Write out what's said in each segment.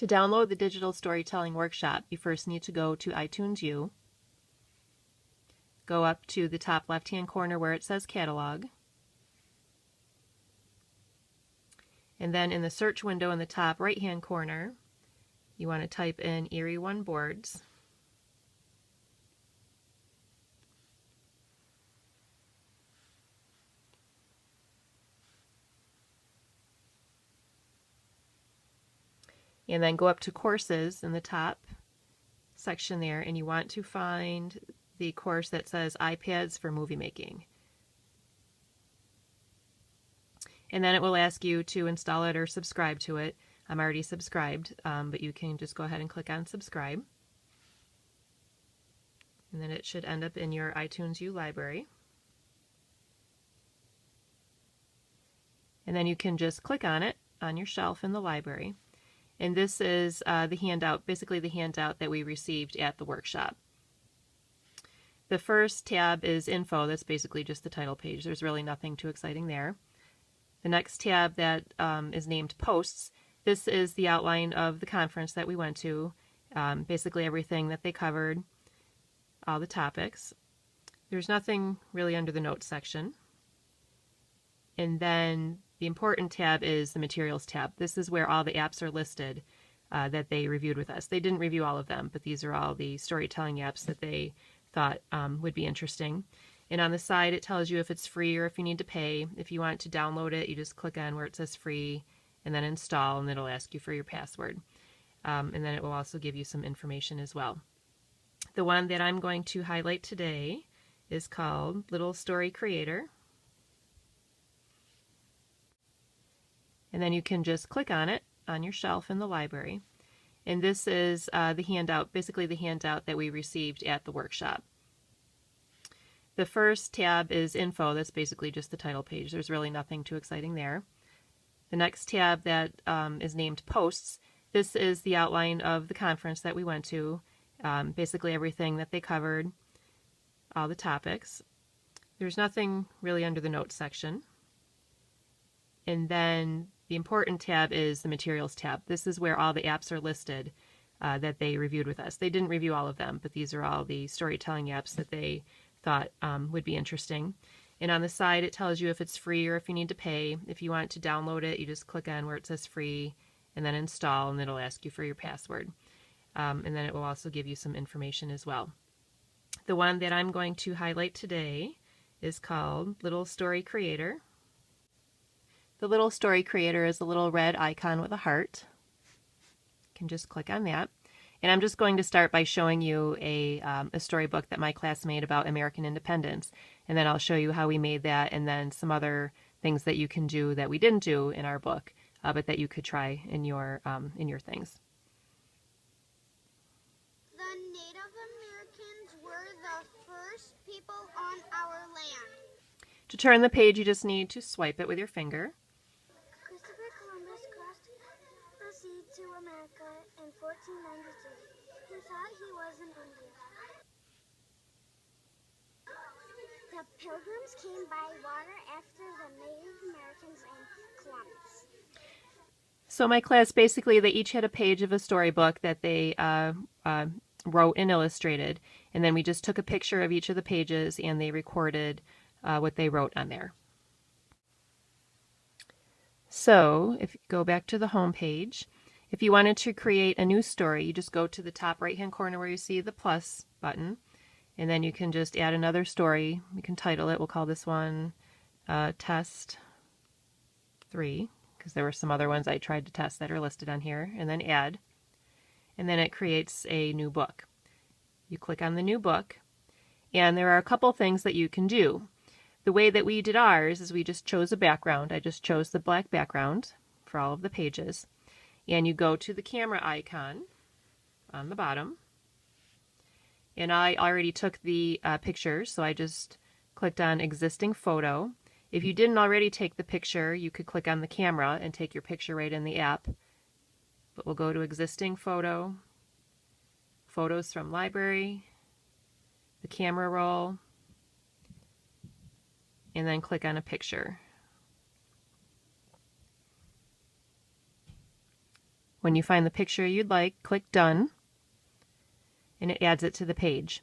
To download the Digital Storytelling Workshop, you first need to go to iTunes U, go up to the top left-hand corner where it says Catalog, and then in the search window in the top right-hand corner, you want to type in Erie One Boards. And then go up to Courses in the top section there, and you want to find the course that says iPads for Movie Making. And then it will ask you to install it or subscribe to it. I'm already subscribed, but you can just go ahead and click on subscribe. And then it should end up in your iTunes U library. And then you can just click on it on your shelf in the library. And this is the handout, basically the handout that we received at the workshop. The first tab is Info. That's basically just the title page. There's really nothing too exciting there. The next tab that is named Posts. This is the outline of the conference that we went to, basically everything that they covered, all the topics. There's nothing really under the Notes section. And then the important tab is the Materials tab. This is where all the apps are listed that they reviewed with us. They didn't review all of them, but these are all the storytelling apps that they thought would be interesting. And on the side, it tells you if it's free or if you need to pay. If you want to download it, you just click on where it says free and then install, and it'll ask you for your password. And then it will also give you some information as well. The one that I'm going to highlight today is called Little Story Creator. And then you can just click on it on your shelf in the library. And this is the handout, basically the handout that we received at the workshop. The first tab is Info. That's basically just the title page. There's really nothing too exciting there. The next tab that is named Posts. This is the outline of the conference that we went to, basically everything that they covered, all the topics. There's nothing really under the Notes section. And then the important tab is the Materials tab. This is where all the apps are listed that they reviewed with us. They didn't review all of them, but these are all the storytelling apps that they thought would be interesting. And on the side, it tells you if it's free or if you need to pay. If you want to download it, you just click on where it says free and then install, and it'll ask you for your password. And then it will also give you some information as well. The one that I'm going to highlight today is called Little Story Creator. The Little Story Creator is a little red icon with a heart. You can just click on that. And I'm just going to start by showing you a storybook that my class made about American independence. And then I'll show you how we made that, and then some other things that you can do that we didn't do in our book, but that you could try in your things. The Native Americans were the first people on our land. To turn the page, you just need to swipe it with your finger. Christopher Columbus crossed the sea to America in 1492. He thought he was in India. The Pilgrims came by water after the Native Americans and Columbus. So my class, basically, they each had a page of a storybook that they wrote and illustrated, and then we just took a picture of each of the pages and they recorded what they wrote on there. So if you go back to the home page, if you wanted to create a new story, you just go to the top right hand corner where you see the plus button, and then you can just add another story. We can title it. We'll call this one Test 3, because there were some other ones I tried to test that are listed on here, and then add. And then it creates a new book. You click on the new book, and there are a couple things that you can do. The way that we did ours is we just chose a background. I just chose the black background for all of the pages. And you go to the camera icon on the bottom. And I already took the pictures, so I just clicked on Existing Photo. If you didn't already take the picture, you could click on the camera and take your picture right in the app. But we'll go to Existing Photo, Photos from Library, the camera roll, and then click on a picture. When you find the picture you'd like, click Done, and it adds it to the page.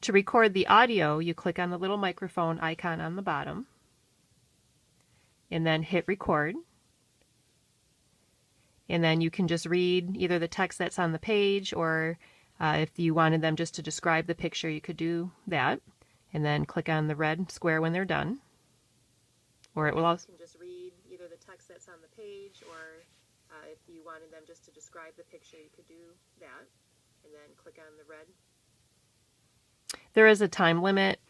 To record the audio, you click on the little microphone icon on the bottom, and then hit Record. And then you can just read either the text that's on the page, or if you wanted them just to describe the picture, you could do that. And then click on the red square when they're done. Or it will also just read either the text that's on the page, or if you wanted them just to describe the picture, you could do that. And then click on the red. There is a time limit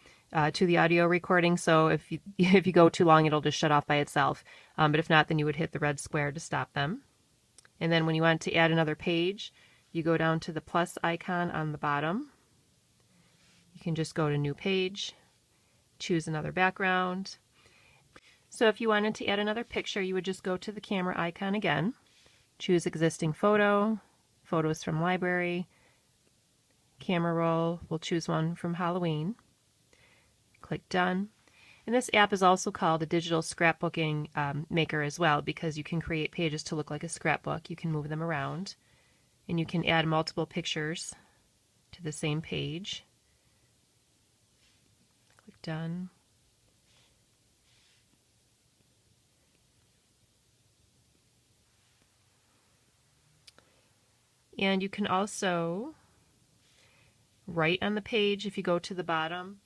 to the audio recording, so if you go too long, it'll just shut off by itself. But if not, then you would hit the red square to stop them. And then when you want to add another page, you go down to the plus icon on the bottom. You can just go to New Page, choose another background. So if you wanted to add another picture, you would just go to the camera icon again, choose Existing Photo, Photos from Library, Camera Roll. We'll choose one from Halloween. Click Done. And this app is also called a digital scrapbooking maker as well, because you can create pages to look like a scrapbook. You can move them around, and you can add multiple pictures to the same page. Click Done. And you can also write on the page. If you go to the bottom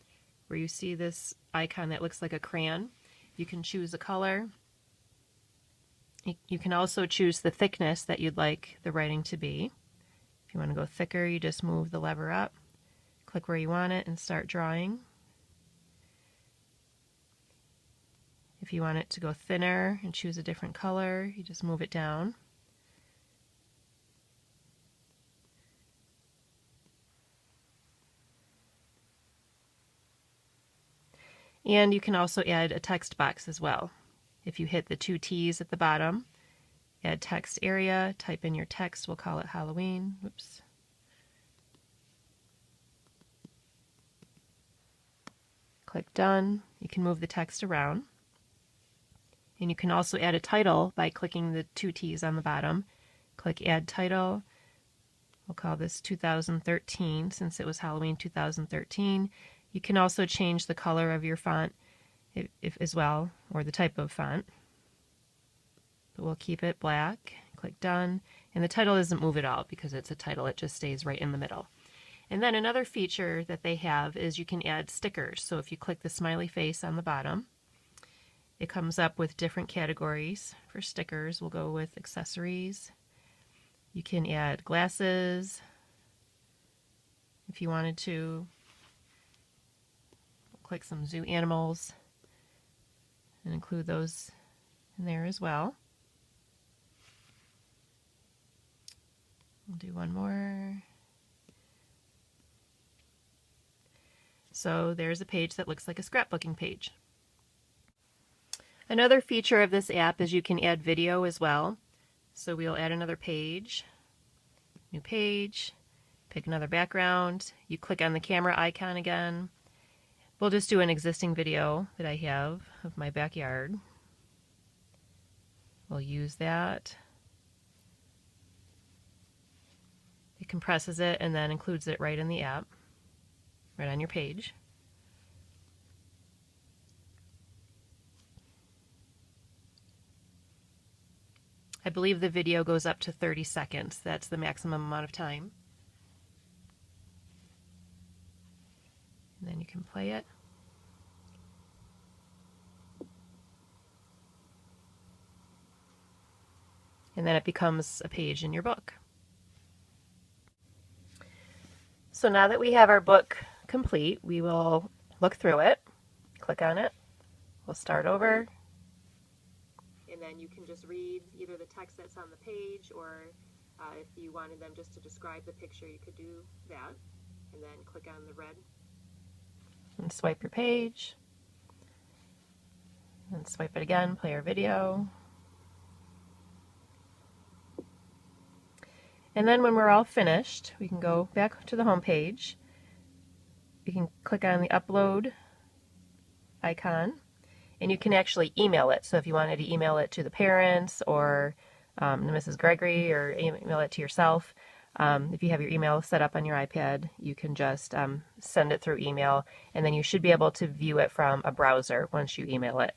where you see this icon that looks like a crayon, you can choose a color. You can also choose the thickness that you'd like the writing to be. If you want to go thicker, you just move the lever up, click where you want it, and start drawing. If you want it to go thinner and choose a different color, you just move it down. And you can also add a text box as well. If you hit the two T's at the bottom, add text area, type in your text, we'll call it Halloween. Oops. Click Done. You can move the text around. And you can also add a title by clicking the two T's on the bottom. Click Add Title. We'll call this 2013 since it was Halloween 2013. You can also change the color of your font as well, or the type of font. But we'll keep it black. Click Done. And the title doesn't move at all because it's a title. It just stays right in the middle. And then another feature that they have is you can add stickers. So if you click the smiley face on the bottom, it comes up with different categories for stickers. We'll go with accessories. You can add glasses if you wanted to. Click some zoo animals and include those in there as well. We'll do one more. So there's a page that looks like a scrapbooking page. Another feature of this app is you can add video as well. So we'll add another page, new page, pick another background. You click on the camera icon again. We'll just do an existing video that I have of my backyard. We'll use that. It compresses it and then includes it right in the app, right on your page. I believe the video goes up to 30 seconds. That's the maximum amount of time. And then you can play it. And then it becomes a page in your book. So now that we have our book complete, we will look through it, click on it, we'll start over, and then you can just read either the text that's on the page, or if you wanted them just to describe the picture, you could do that, and then click on the red and swipe your page, and swipe it again, play our video. And then when we're all finished, we can go back to the home page. You can click on the upload icon, and you can actually email it. So if you wanted to email it to the parents or to Mrs. Gregory or email it to yourself. If you have your email set up on your iPad, you can just send it through email, and then you should be able to view it from a browser once you email it.